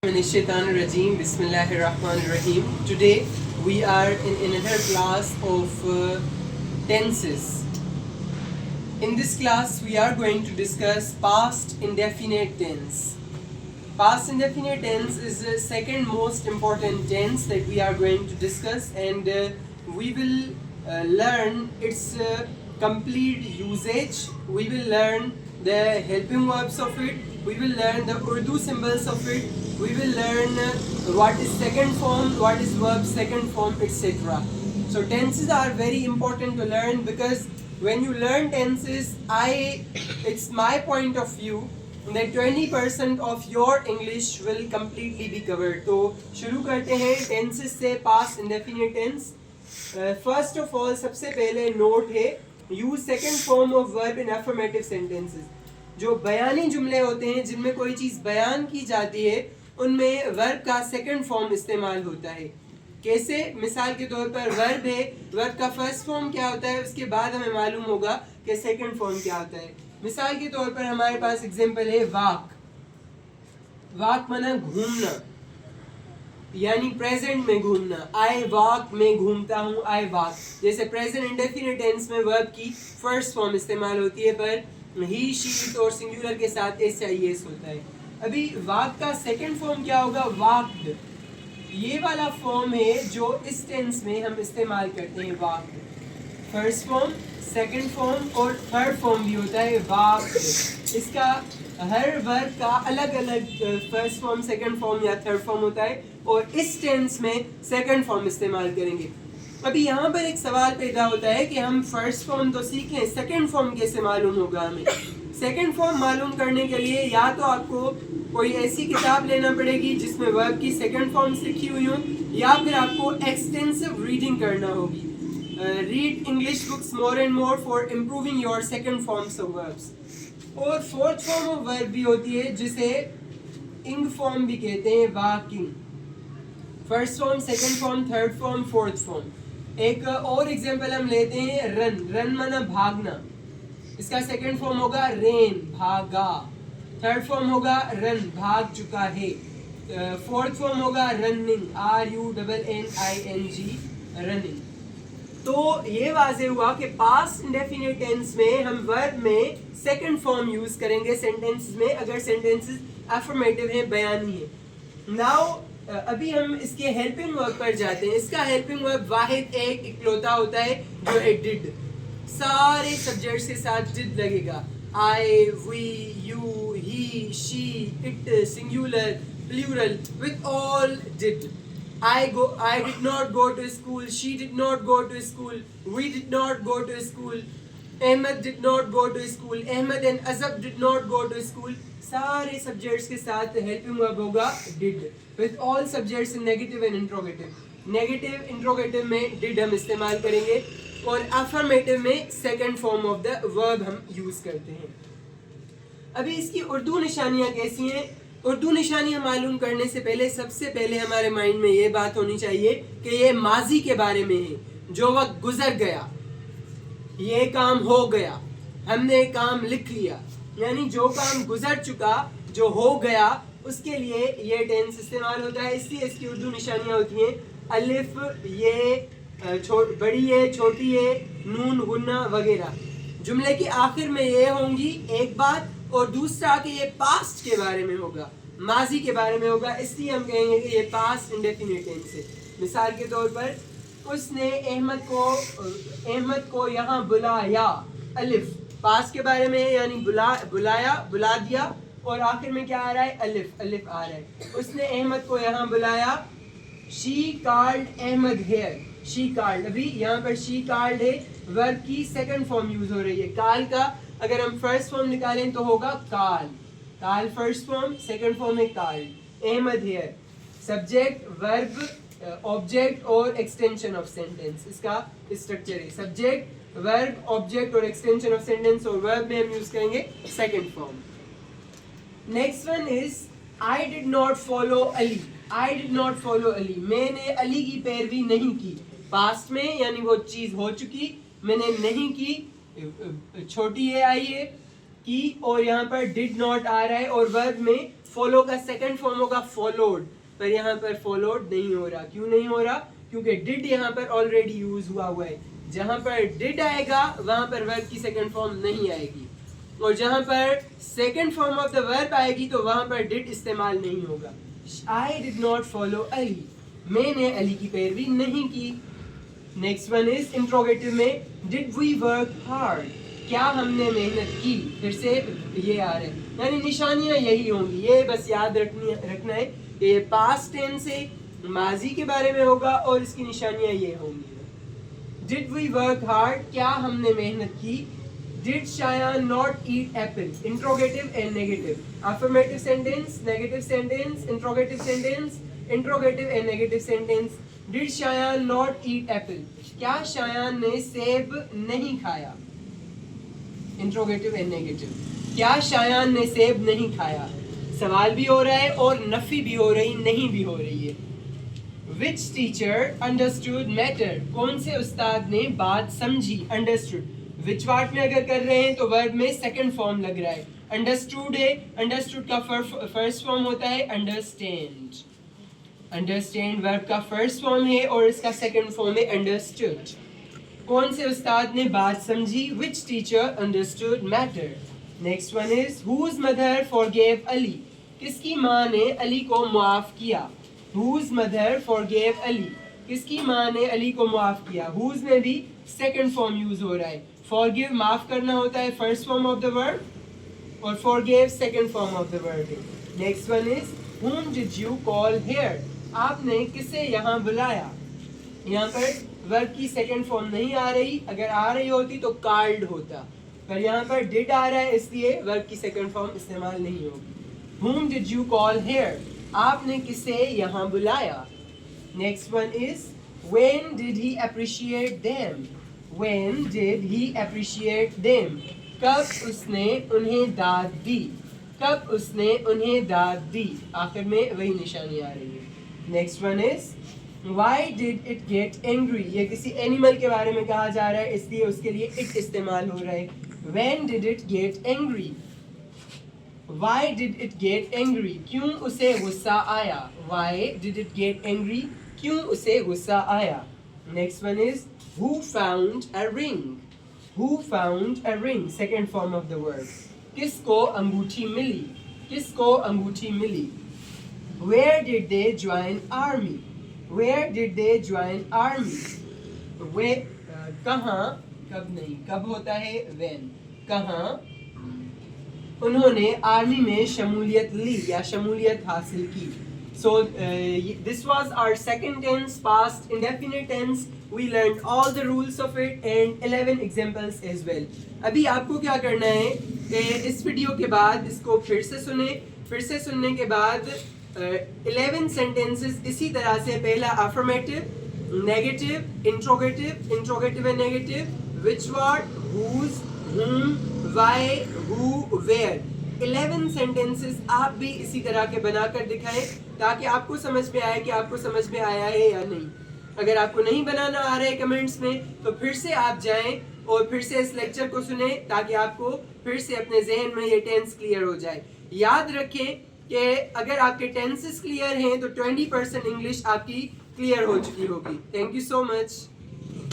Rajim. Bismillahirrahmanirrahim. Today we are in another class of tenses. In this class we are going to discuss past indefinite tense. Past indefinite tense is the second most important tense that we are going to discuss, and we will learn its complete usage. We will learn the helping verbs of it. We will learn the Urdu symbols of it. We will learn what is second form, what is verb second form, etc. So tenses are very important to learn, because when you learn tenses, it's my point of view that 20% of your English will completely be covered. तो शुरू करते हैं tenses से past indefinite tense. First of all, सबसे पहले note है use second form of verb in affirmative sentences. जो बयानी जुमले होते हैं जिनमें कोई चीज़ बयान की जाती है, उनमें वर्ब का सेकंड फॉर्म इस्तेमाल होता है. कैसे? मिसाल के तौर पर वर्ब है, वर्ब का फर्स्ट फॉर्म क्या होता है, उसके बाद हमें मालूम होगा कि सेकंड फॉर्म क्या होता है. मिसाल के तौर पर हमारे पास एग्जांपल है वाक. वाक माना घूमना, यानी प्रेजेंट में घूमना. आई वॉक, में घूमता हूँ, आई वॉक. जैसे प्रेजेंट इंडेफिनिट टेंस में वर्ब की फर्स्ट फॉर्म इस्तेमाल होती है, पर ही, शी, इट और सिंगुलर के साथ एस या ईएस होता है. अभी वाक का सेकंड फॉर्म क्या होगा? वाक्ड. ये वाला फॉर्म है जो इस टेंस में हम इस्तेमाल करते हैं. Walked first form, second form और थर्ड फॉर्म भी होता है वाक्ड. इसका हर वर्ब का अलग अलग फर्स्ट फॉर्म, सेकंड फॉर्म या थर्ड फॉर्म होता है, और इस टेंस में सेकंड फॉर्म इस्तेमाल करेंगे. अभी यहाँ पर एक सवाल पैदा होता है कि हम फर्स्ट फॉर्म तो सीखें, सेकंड फॉर्म कैसे मालूम होगा हमें? सेकंड फॉर्म मालूम करने के लिए या तो आपको कोई ऐसी किताब लेना पड़ेगी जिसमें वर्ब की सेकंड फॉर्म लिखी हुई हो, या फिर आपको एक्सटेंसिव रीडिंग करना होगी. Read English books more and more for improving your second forms of verbs. और फोर्थ फॉर्म ऑफ वर्ब भी होती है जिसे इंग फॉर्म भी कहते हैं, walking. First form, second form, third form, fourth form. एक और एग्जांपल हम लेते हैं रन. रन माना भागना, इसका सेकंड फॉर्म होगा रेन, भागा. थर्ड फॉर्म होगा रन, भाग चुका है. फोर्थ फॉर्म होगा रनिंग, RUNNING, रनिंग. तो ये वाज़ेह हुआ कि पास्ट इंडेफिनिट टेंस में हम वर्ब में सेकंड फॉर्म यूज करेंगे सेंटेंसेस में, अगर सेंटेंसेस अफर्मेटिव हैं, बयानी है. नाउ अभी हम इसके हेल्पिंग वर्ब पर जाते हैं. इसका हेल्पिंग वर्ब वाहिद एक इकलौता होता है जो है डिड. सारे सब्जेक्ट्स के साथ डिड लगेगा. I, we, you, he, she, it, singular, plural, with all did. I did not go to school. She did not go to school. We did not go to school. Ahmed did not go to school. Ahmed and Azab did not go to school. सारे subjects के साथ helping verb होगा did. With all subjects in negative and interrogative. Negative interrogative में did हम इस्तेमाल करेंगे, और affirmative में second form of the verb हम यूज करते हैं. अभी इसकी उर्दू निशानियाँ कैसी हैं? उर्दू निशानियाँ मालूम करने से पहले सबसे पहले हमारे माइंड में ये बात होनी चाहिए कि ये माजी के बारे में है. जो वक्त गुजर गया, ये काम हो गया, हमने काम लिख लिया, यानी जो काम गुजर चुका, जो हो गया, उसके लिए ये टेंस इस्तेमाल होता है. इसलिए इसकी उर्दू निशानियाँ होती हैं अलिफ, ये, बड़ी है, छोटी है, नून, गुन्ना वगैरह. जुमले की आखिर में ये होंगी एक बात, और दूसरा कि ये पास्ट के बारे में होगा, माजी के बारे में होगा. इसलिए हम कहेंगे कि ये पास्ट इंडेफिनिट टेंस है. मिसाल के तौर पर उसने अहमद को यहाँ बुलाया. अलिफ पास्ट के बारे में है, यानी बुलाया, बुला दिया, और आखिर में क्या आ रहा है? अलिफ, अलिफ आ रहा है. उसने अहमद को यहाँ बुलाया. She called Ahmad here. She called, अभी यहाँ पर शी कॉल्ड है, वर्ब की सेकंड फॉर्म यूज हो रही है. कॉल का अगर हम फर्स्ट फॉर्म निकालें तो होगा call. Call first form, second form है called. Ahmad here, subject, verb, object और एक्सटेंशन ऑफ सेंटेंस. इसका स्ट्रक्चर है सब्जेक्ट, वर्ब, ऑब्जेक्ट और एक्सटेंशन ऑफ सेंटेंस, और वर्ब में हम यूज करेंगे second form. Next one is I did not follow Ali. I did not follow Ali, मैंने अली की पैरवी नहीं की. पास्ट में, यानी वो चीज हो चुकी, मैंने नहीं की. छोटी है आई है की, और यहाँ पर डिड नॉट आ रहा है, और वर्ब में follow का second form होगा followed, पर यहाँ पर followed नहीं हो रहा. क्यों नहीं हो रहा? क्योंकि did यहाँ पर already use हुआ है. जहाँ पर did आएगा वहाँ पर verb की second form नहीं आएगी, और जहाँ पर second form of the verb आएगी तो वहाँ पर did इस्तेमाल नहीं होगा. I did not follow Ali. मैंने अली की पैरवी नहीं की. नेक्स्ट वन इज इंट्रोगेटिव में डिड वी वर्क हार्ड, क्या हमने मेहनत की. फिर से ये आ रहा है, यानी निशानियां यही होंगी. ये बस याद रखना है कि ये पास्ट टेंस से माजी के बारे में होगा और इसकी निशानियां ये होंगी. डिड वी वर्क हार्ड, क्या हमने मेहनत की. Did Shayan not eat apple, interrogative and negative. Affirmative sentence, negative sentence, interrogative sentence, interrogative and negative sentence. Did Shayan not eat apple, क्या शायान ने सेब नहीं खाया. Interrogative and negative. क्या शायान ने सेब नहीं खाया. सवाल भी हो रहा है और नफी भी हो रही, नहीं भी हो रही है. Which teacher understood matter, कौन से उस्ताद ने बात समझी. Understood which part में अगर कर रहे हैं तो वर्ब में सेकंड फॉर्म लग रहा है. Understood है, understood का फर्स्ट फॉर्म होता है understand. अंडरस्टैंड वर्ब का फर्स्ट फॉर्म है और इसका सेकंड फॉर्म है अंडरस्टूड. कौन से उस्ताद ने बात समझी. Which teacher understood matter. Next one is whose mother forgave Ali, किसकी माँ ने अली को मुआफ किया. हुज मदर फॉरगेव अली, किसकी माँ ने अली को मुआफ किया. हुज में भी सेकंड फॉर्म यूज हो रहा है. फॉरगिव माफ करना होता है first form of the verb और forgave second form of the verb है. Next one is whom did you call here, आपने किसे यहाँ बुलाया. यहाँ पर वर्ब की सेकंड फॉर्म नहीं आ रही, अगर आ रही होती तो called होता, पर यहाँ पर did आ रहा है इसलिए वर्ब की सेकंड फॉर्म इस्तेमाल नहीं होगी. whom did you call here, आपने किसे यहाँ बुलाया. Next one is when did he appreciate them, when did he appreciate them, कब उसने उन्हें दाद दी. कब उसने उन्हें दाद दी. आखिर में वही निशानी आ रही है. Next one is why did it get angry, ये किसी एनिमल के बारे में कहा जा रहा है इसलिए उसके लिए इट इस्तेमाल हो रहा है. When did it get angry. Why did it get angry, क्यों उसे गुस्सा आया. Why did it get angry, क्यों उसे गुस्सा आया. Next one is who found a ring. Who found a ring, second form of the word. किसको अंगूठी मिली. किसको अंगूठी मिली. Where did they join army? Where did they join army? कहाँ, कब नहीं, कब होता है when. कहाँ उन्होंने आर्मी में शमूलियत ली या शमूलियत हासिल की. So this was our second tense, past indefinite tense. We learned all the rules of it and 11 examples as well. अभी आपको क्या करना है कि इस वीडियो के बाद इसको फिर से सुने. फिर से सुनने के बाद 11 सेंटेंसेस इसी तरह से, पहला affirmative, negative, interrogative, interrogative and negative, which word, whose, whom, why, who, where. 11 sentences आप भी इसी तरह के बनाकर दिखाएं ताकि आपको समझ में आए कि आपको समझ में आया है या नहीं. अगर आपको नहीं बनाना आ रहा है कमेंट्स में तो फिर से आप जाएं और फिर से इस लेक्चर को सुने ताकि आपको फिर से अपने जहन में ये टेंस क्लियर हो जाए. याद रखें कि अगर आपके टेंसेस क्लियर हैं तो 20% इंग्लिश आपकी क्लियर हो चुकी होगी. Thank you so much.